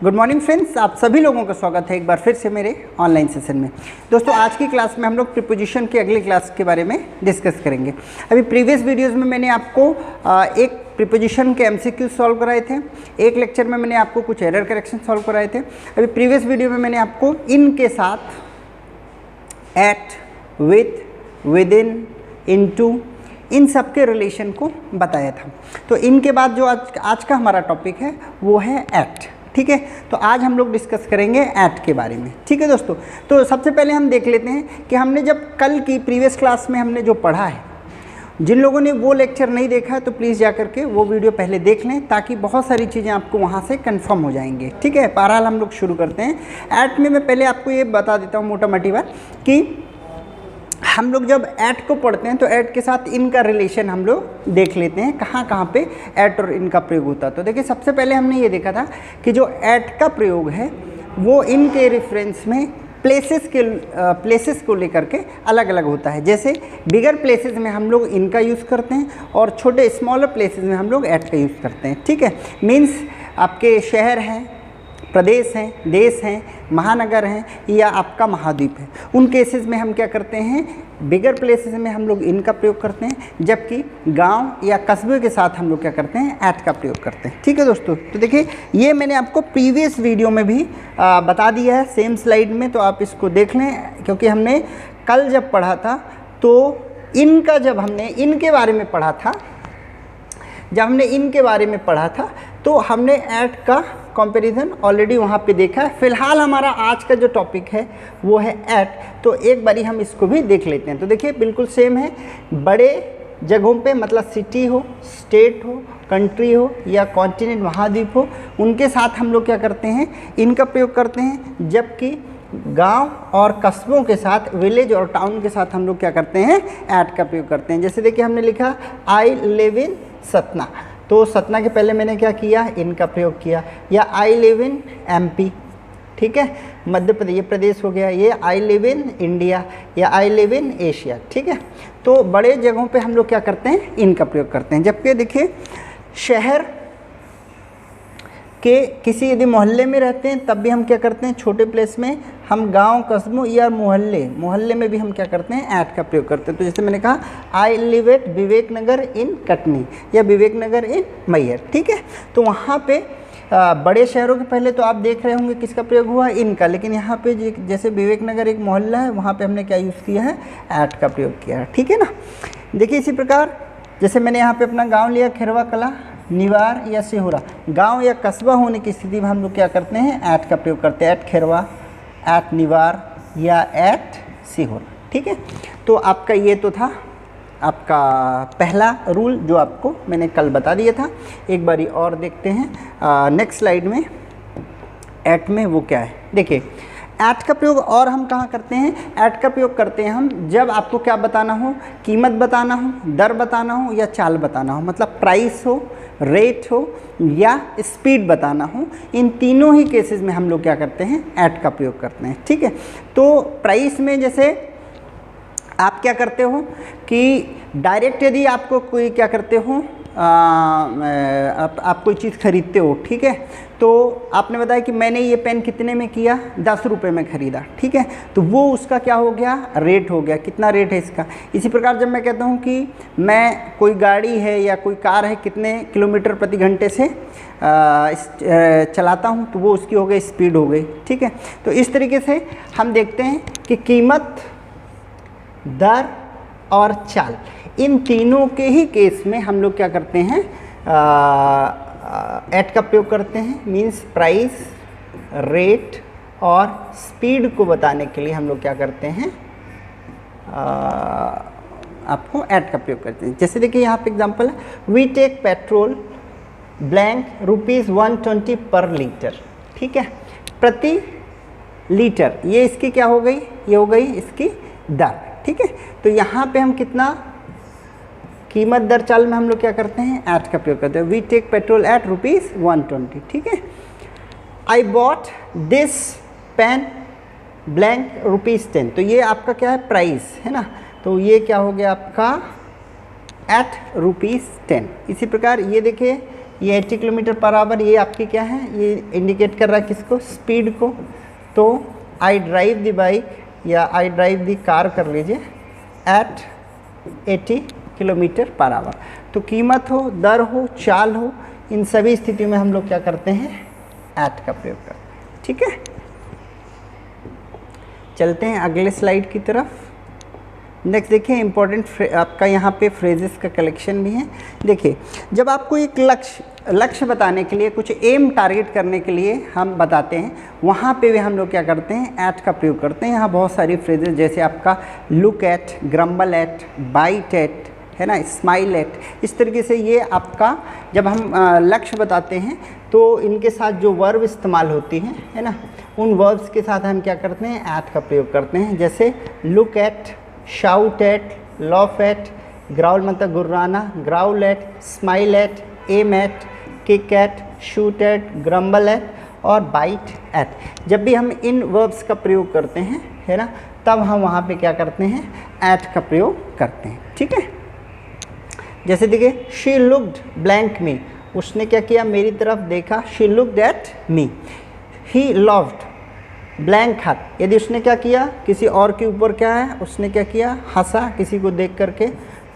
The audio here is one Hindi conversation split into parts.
गुड मॉर्निंग फ्रेंड्स, आप सभी लोगों का स्वागत है एक बार फिर से मेरे ऑनलाइन सेशन में। दोस्तों, आज की क्लास में हम लोग प्रीपोजिशन के अगली क्लास के बारे में डिस्कस करेंगे। अभी प्रीवियस वीडियोस में मैंने आपको एक प्रीपोजिशन के एमसीक्यू सॉल्व कराए थे, एक लेक्चर में मैंने आपको कुछ एरर करेक्शन सॉल्व कराए थे। अभी प्रीवियस वीडियो में मैंने आपको इन के साथ, एट, विथ, विदिन, इनटू, इन सब के रिलेशन को बताया था। तो इनके बाद जो आज का हमारा टॉपिक है वो है एट। ठीक है, तो आज हम लोग डिस्कस करेंगे एट के बारे में। ठीक है दोस्तों, तो सबसे पहले हम देख लेते हैं कि हमने जब कल की प्रीवियस क्लास में हमने जो पढ़ा है, जिन लोगों ने वो लेक्चर नहीं देखा है तो प्लीज़ जा करके वो वीडियो पहले देख लें, ताकि बहुत सारी चीज़ें आपको वहाँ से कंफर्म हो जाएंगे। ठीक है, बहरहाल हम लोग शुरू करते हैं। एट में मैं पहले आपको ये बता देता हूँ मोटा मोटी बात कि हम लोग जब ऐट को पढ़ते हैं तो ऐट के साथ इन का रिलेशन हम लोग देख लेते हैं, कहाँ कहाँ पे ऐट और इन का प्रयोग होता है। तो देखिए, सबसे पहले हमने ये देखा था कि जो ऐट का प्रयोग है वो इन के रेफरेंस में प्लेसेस को लेकर के अलग अलग होता है। जैसे बिगर प्लेसेस में हम लोग इन का यूज़ करते हैं और छोटे स्मॉलर प्लेसेस में हम लोग ऐट का यूज़ करते हैं। ठीक है, मीन्स आपके शहर हैं, प्रदेश हैं, देश हैं, महानगर हैं या आपका महाद्वीप है, उन केसेस में हम क्या करते हैं, बिगर प्लेसेस में हम लोग इन का प्रयोग करते हैं, जबकि गांव या कस्बे के साथ हम लोग क्या करते हैं, ऐट का प्रयोग करते हैं। ठीक है दोस्तों, तो देखिए ये मैंने आपको प्रीवियस वीडियो में भी बता दिया है सेम स्लाइड में, तो आप इसको देख लें, क्योंकि हमने कल जब पढ़ा था तो इनका जब हमने इनके बारे में पढ़ा था, जब हमने इनके बारे में पढ़ा था तो हमने ऐट का कंपैरिजन ऑलरेडी वहाँ पे देखा है। फिलहाल हमारा आज का जो टॉपिक है वो है ऐट, तो एक बारी हम इसको भी देख लेते हैं। तो देखिए बिल्कुल सेम है, बड़े जगहों पे मतलब सिटी हो, स्टेट हो, कंट्री हो या कॉन्टिनेंट महाद्वीप हो, उनके साथ हम लोग क्या करते हैं, इनका प्रयोग करते हैं, जबकि गांव और कस्बों के साथ, विलेज और टाउन के साथ हम लोग क्या करते हैं, ऐट का प्रयोग करते हैं। जैसे देखिए हमने लिखा आई लिव इन सतना, तो सतना के पहले मैंने क्या किया, इनका प्रयोग किया। या आई लिव इन एमपी, ठीक है, मध्य प्रदेश, ये प्रदेश हो गया। ये आई लिव इन इंडिया या आई लिव इन एशिया। ठीक है, तो बड़े जगहों पे हम लोग क्या करते हैं, इनका प्रयोग करते हैं। जबकि देखिए शहर के किसी यदि मोहल्ले में रहते हैं तब भी हम क्या करते हैं, छोटे प्लेस में हम गांव, कस्बों या मोहल्ले में भी हम क्या करते हैं, ऐट का प्रयोग करते हैं। तो जैसे मैंने कहा आई लिव एट विवेक नगर इन कटनी या विवेक नगर इन मैहर। ठीक है, तो वहाँ पे बड़े शहरों के पहले तो आप देख रहे होंगे किसका प्रयोग हुआ, इनका, लेकिन यहाँ पे जैसे विवेक नगर एक मोहल्ला है, वहाँ पे हमने क्या यूज़ किया है, ऐट का प्रयोग किया है। ठीक है ना। देखिए इसी प्रकार जैसे मैंने यहाँ पे अपना गाँव लिया, खैरवा कला, निवार या सिहोरा, गांव या कस्बा होने की स्थिति में हम लोग क्या करते हैं, ऐट का प्रयोग करते हैं। ऐट खैरवा, ऐट निवार या ऐट सिहोरा। ठीक है, तो आपका ये तो था आपका पहला रूल जो आपको मैंने कल बता दिया था। एक बारी और देखते हैं नेक्स्ट स्लाइड में ऐट में वो क्या है। देखिए ऐट का प्रयोग और हम कहाँ करते हैं, ऐट का प्रयोग करते हैं हम जब आपको क्या बताना हो, कीमत बताना हो, दर बताना हो या चाल बताना हो, मतलब प्राइस हो, रेट हो या स्पीड बताना हो, इन तीनों ही केसेस में हम लोग क्या करते हैं, ऐट का प्रयोग करते हैं। ठीक है, तो प्राइस में जैसे आप क्या करते हो कि डायरेक्ट यदि आपको कोई क्या करते हो, आप कोई चीज़ खरीदते हो, ठीक है, तो आपने बताया कि मैंने ये पेन कितने में किया, 10 रुपये में ख़रीदा। ठीक है, तो वो उसका क्या हो गया, रेट हो गया, कितना रेट है इसका। इसी प्रकार जब मैं कहता हूँ कि मैं कोई गाड़ी है या कोई कार है कितने किलोमीटर प्रति घंटे से चलाता हूँ, तो वो उसकी हो गई, स्पीड हो गई। ठीक है, तो इस तरीके से हम देखते हैं कि कीमत, दर और चाल, इन तीनों के ही केस में हम लोग क्या करते हैं, ऐट का प्रयोग करते हैं। मीन्स प्राइस, रेट और स्पीड को बताने के लिए हम लोग क्या करते हैं, आपको ऐट का प्रयोग करते हैं। जैसे देखिए यहाँ पे एग्जांपल है, वी टेक पेट्रोल ब्लैंक ₹120 पर लीटर। ठीक है, प्रति लीटर, ये इसकी क्या हो गई, ये हो गई इसकी दर। ठीक है, तो यहाँ पे हम कितना, कीमत, दर, चाल में हम लोग क्या करते हैं, ऐट का प्रयोग करते हैं। We take petrol at ₹120। ठीक है, I bought this pen blank ₹10। तो ये आपका क्या है, प्राइस है ना, तो ये क्या हो गया आपका एट ₹10। इसी प्रकार ये देखिए ये 80 किलोमीटर पर आवर, ये आपकी क्या है, ये इंडिकेट कर रहा है किसको, स्पीड को। तो आई ड्राइव द बाइक या आई ड्राइव द कार कर लीजिए एट 80 किलोमीटर पर आवर। तो कीमत हो, दर हो, चाल हो, इन सभी स्थितियों में हम लोग क्या करते हैं, एट का प्रयोग करते हैं। ठीक है, चलते हैं अगले स्लाइड की तरफ। नेक्स्ट देखिए, इंपॉर्टेंट आपका यहाँ पे फ्रेजेस का कलेक्शन भी है। देखिए, जब आपको एक लक्ष्य बताने के लिए, कुछ एम टारगेट करने के लिए हम बताते हैं, वहाँ पे भी हम लोग क्या करते हैं, एट का प्रयोग करते हैं। यहाँ बहुत सारी फ्रेजेस जैसे आपका look at, grumble at, bite at, है ना, स्माइल एट, इस तरीके से ये आपका जब हम लक्ष्य बताते हैं तो इनके साथ जो वर्ब इस्तेमाल होती हैं, है ना, उन वर्ब्स के साथ हम क्या करते हैं, एट का प्रयोग करते हैं। जैसे look at, shout at, laugh at, growl मतलब गुर्राना, growl at, smile at, aim at, kick at, shoot at, grumble at और बाइट एट। जब भी हम इन वर्ब्स का प्रयोग करते हैं, है ना, तब हम वहाँ पे क्या करते हैं, एट का प्रयोग करते हैं। ठीक है, जैसे देखिए, शी लुक्ड ब्लैंक मी, उसने क्या किया, मेरी तरफ देखा, she looked at me. He loved blank her, यदि उसने क्या किया, किसी और के ऊपर क्या है, उसने क्या किया, हंसा किसी को देख करके,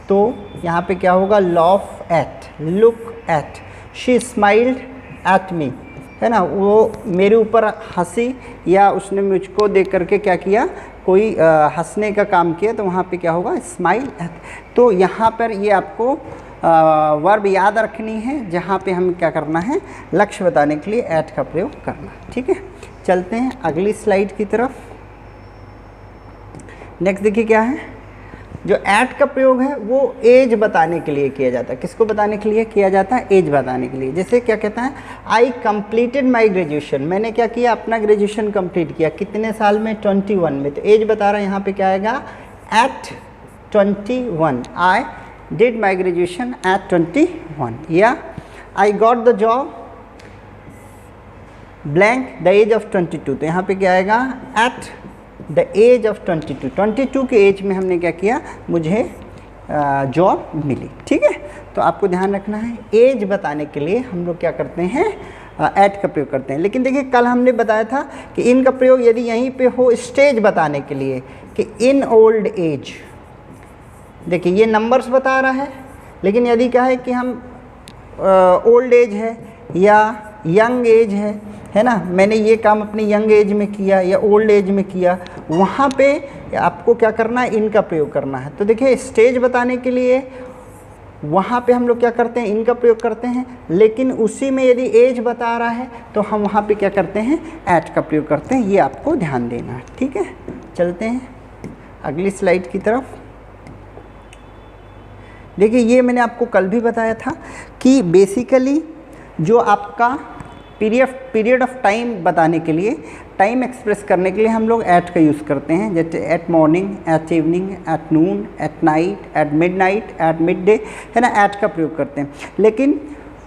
तो यहाँ पे क्या होगा, laugh at, look at. She smiled at me, है ना, वो मेरे ऊपर हंसी या उसने मुझको देख करके क्या किया, कोई हंसने का काम किया, तो वहाँ पे क्या होगा, स्माइल एट। तो यहाँ पर ये आपको वर्ब याद रखनी है, जहाँ पे हम क्या करना है, लक्ष्य बताने के लिए एट का प्रयोग करना। ठीक है, चलते हैं अगली स्लाइड की तरफ। नेक्स्ट देखिए क्या है, जो एट का प्रयोग है वो एज बताने के लिए किया जाता है। किसको बताने के लिए किया जाता है, एज बताने के लिए। जैसे क्या कहता है, आई कंप्लीटेड माई ग्रेजुएशन, मैंने क्या किया, अपना ग्रेजुएशन कंप्लीट किया, कितने साल में, 21 में। तो एज बता रहा है, यहाँ पे क्या आएगा, at 21, I did my graduation at 21। या I got the job blank the age of 22, तो यहाँ पे क्या आएगा, एट द एज ऑफ 22 के एज में हमने क्या किया, मुझे जॉब मिली। ठीक है, तो आपको ध्यान रखना है, एज बताने के लिए हम लोग क्या करते हैं, एट का प्रयोग करते हैं। लेकिन देखिए, कल हमने बताया था कि इन का प्रयोग यदि यहीं पे हो स्टेज बताने के लिए, कि इन ओल्ड एज, देखिए ये नंबर्स बता रहा है, लेकिन यदि क्या है कि हम ओल्ड एज है या यंग एज है ना, मैंने ये काम अपनी यंग एज में किया या ओल्ड एज में किया, वहाँ पे आपको क्या करना है, इनका प्रयोग करना है। तो देखिए, स्टेज बताने के लिए वहाँ पे हम लोग क्या करते हैं, इनका प्रयोग करते हैं, लेकिन उसी में यदि एज बता रहा है तो हम वहाँ पे क्या करते हैं, एट का प्रयोग करते हैं। ये आपको ध्यान देना है। ठीक है, चलते हैं अगली स्लाइड की तरफ। देखिए, ये मैंने आपको कल भी बताया था कि बेसिकली जो आपका पीरियड ऑफ टाइम बताने के लिए, टाइम एक्सप्रेस करने के लिए हम लोग एट का यूज़ करते हैं। जैसे at morning, at evening, at noon, at night, at midnight, at mid day, है ना, एट का प्रयोग करते हैं। लेकिन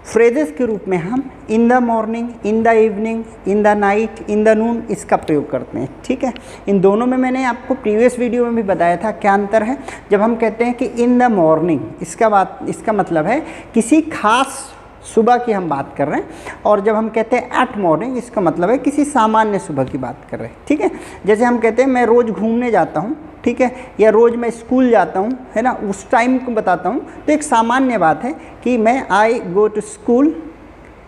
फ्रेजेस के रूप में हम in the morning, in the evening, in the night, in the noon इसका प्रयोग करते हैं। ठीक है, इन दोनों में मैंने आपको प्रीवियस वीडियो में भी बताया था क्या अंतर है। जब हम कहते हैं कि इन द मॉर्निंग, इसका मतलब है किसी खास सुबह की हम बात कर रहे हैं, और जब हम कहते हैं एट मॉर्निंग, इसका मतलब है किसी सामान्य सुबह की बात कर रहे हैं। ठीक है, जैसे हम कहते हैं मैं रोज़ घूमने जाता हूँ, ठीक है, या रोज़ मैं स्कूल जाता हूँ, है ना, उस टाइम को बताता हूँ, तो एक सामान्य बात है कि मैं I go to school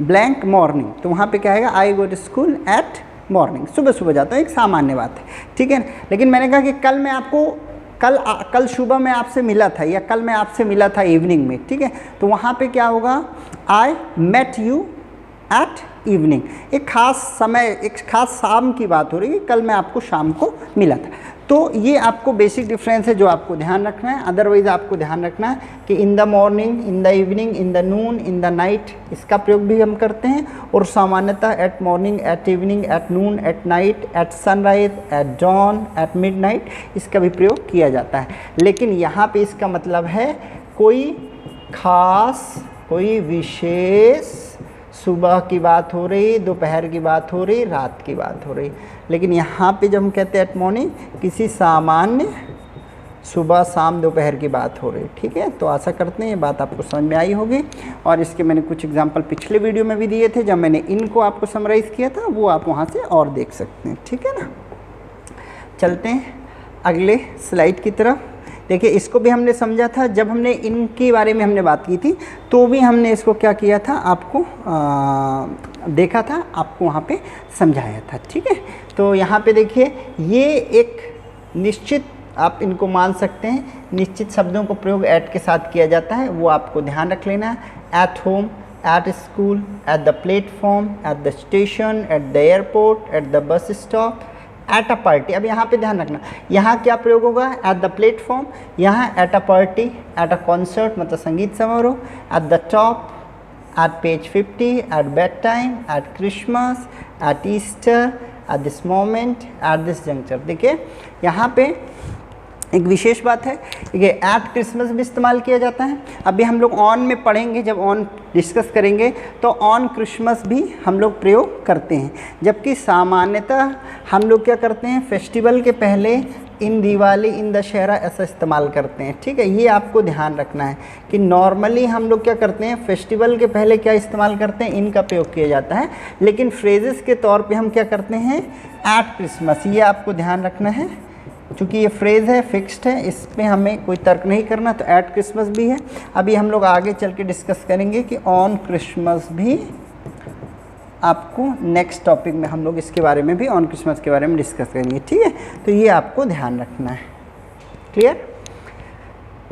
blank morning, तो वहाँ पे क्या आएगा, I go to school at morning, सुबह सुबह जाता हूँ, एक सामान्य बात है। ठीक है, लेकिन मैंने कहा कि कल मैं आपको कल सुबह मैं आपसे मिला था, या कल मैं आपसे मिला था इवनिंग में। ठीक है, तो वहाँ पे क्या होगा, I met you at evening, एक खास समय, एक खास शाम की बात हो रही है, कल मैं आपको शाम को मिला था। तो ये आपको बेसिक डिफरेंस है जो आपको ध्यान रखना है। अदरवाइज़ आपको ध्यान रखना है कि in the morning, in the evening, in the noon, in the night, इसका प्रयोग भी हम करते हैं, और सामान्यतः at morning, at evening, at noon, at night, at sunrise, at dawn, at midnight, इसका भी प्रयोग किया जाता है। लेकिन यहाँ पे इसका मतलब है कोई खास, कोई विशेष सुबह की बात हो रही, दोपहर की बात हो रही, रात की बात हो रही। लेकिन यहाँ पे जब हम कहते हैं एट मॉर्निंग, किसी सामान्य सुबह शाम दोपहर की बात हो रही है, ठीक है। तो आशा करते हैं ये बात आपको समझ में आई होगी, और इसके मैंने कुछ एग्जांपल पिछले वीडियो में भी दिए थे जब मैंने इनको आपको समराइज़ किया था, वो आप वहाँ से और देख सकते हैं, ठीक है ना। चलते हैं अगले स्लाइड की तरफ। देखिए इसको भी हमने समझा था जब हमने इनके बारे में हमने बात की थी, तो भी हमने इसको क्या किया था, आपको देखा था, आपको वहाँ पे समझाया था, ठीक है। तो यहाँ पे देखिए ये एक निश्चित, आप इनको मान सकते हैं, निश्चित शब्दों को प्रयोग एट के साथ किया जाता है, वो आपको ध्यान रख लेना है। At home, at school, at the platform, at the station, at the airport, at the bus stop, at a party. अब यहाँ पे ध्यान रखना, यहाँ क्या प्रयोग होगा, एट द प्लेटफॉर्म, यहाँ at a party, at a concert मतलब संगीत समारोह, at the top, at page 50, at bed time, at Christmas, at Easter, at this moment, at this juncture. देखिए यहाँ पे एक विशेष बात है, ये एट क्रिसमस भी इस्तेमाल किया जाता है। अभी हम लोग ऑन में पढ़ेंगे, जब ऑन डिस्कस करेंगे तो ऑन क्रिसमस भी हम लोग प्रयोग करते हैं, जबकि सामान्यतः हम लोग क्या करते हैं, फेस्टिवल के पहले इन दिवाली, इन दशहरा ऐसा इस्तेमाल करते हैं, ठीक है। ये आपको ध्यान रखना है कि नॉर्मली हम लोग क्या करते हैं, फेस्टिवल के पहले क्या इस्तेमाल करते हैं, इनका प्रयोग किया जाता है, लेकिन फ्रेजेस के तौर पे हम क्या करते हैं, एट क्रिसमस। ये आपको ध्यान रखना है, चूँकि ये फ्रेज़ है, फिक्स्ड है, इस पर हमें कोई तर्क नहीं करना। तो एट क्रिसमस भी है। अभी हम लोग आगे चल के डिस्कस करेंगे कि ऑन क्रिसमस भी आपको नेक्स्ट टॉपिक में हम लोग इसके बारे में भी, ऑन क्रिसमस के बारे में डिस्कस करेंगे, ठीक है। तो ये आपको ध्यान रखना है, क्लियर।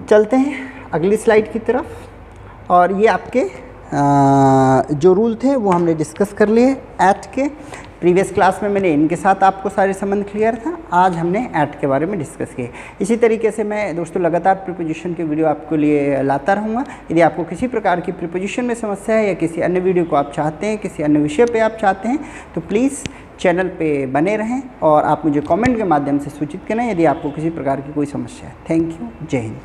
चलते हैं अगली स्लाइड की तरफ, और ये आपके जो रूल थे वो हमने डिस्कस कर लिए एट के। प्रीवियस क्लास में मैंने इनके साथ आपको सारे संबंध क्लियर था, आज हमने एट के बारे में डिस्कस किए। इसी तरीके से मैं दोस्तों लगातार प्रीपोजिशन के वीडियो आपके लिए लाता रहूँगा। यदि आपको किसी प्रकार की प्रीपोजिशन में समस्या है या किसी अन्य वीडियो को आप चाहते हैं, किसी अन्य विषय पे आप चाहते हैं, तो प्लीज़ चैनल पे बने रहें और आप मुझे कमेंट के माध्यम से सूचित करें यदि आपको किसी प्रकार की कोई समस्या है। थैंक यू, जय हिंद।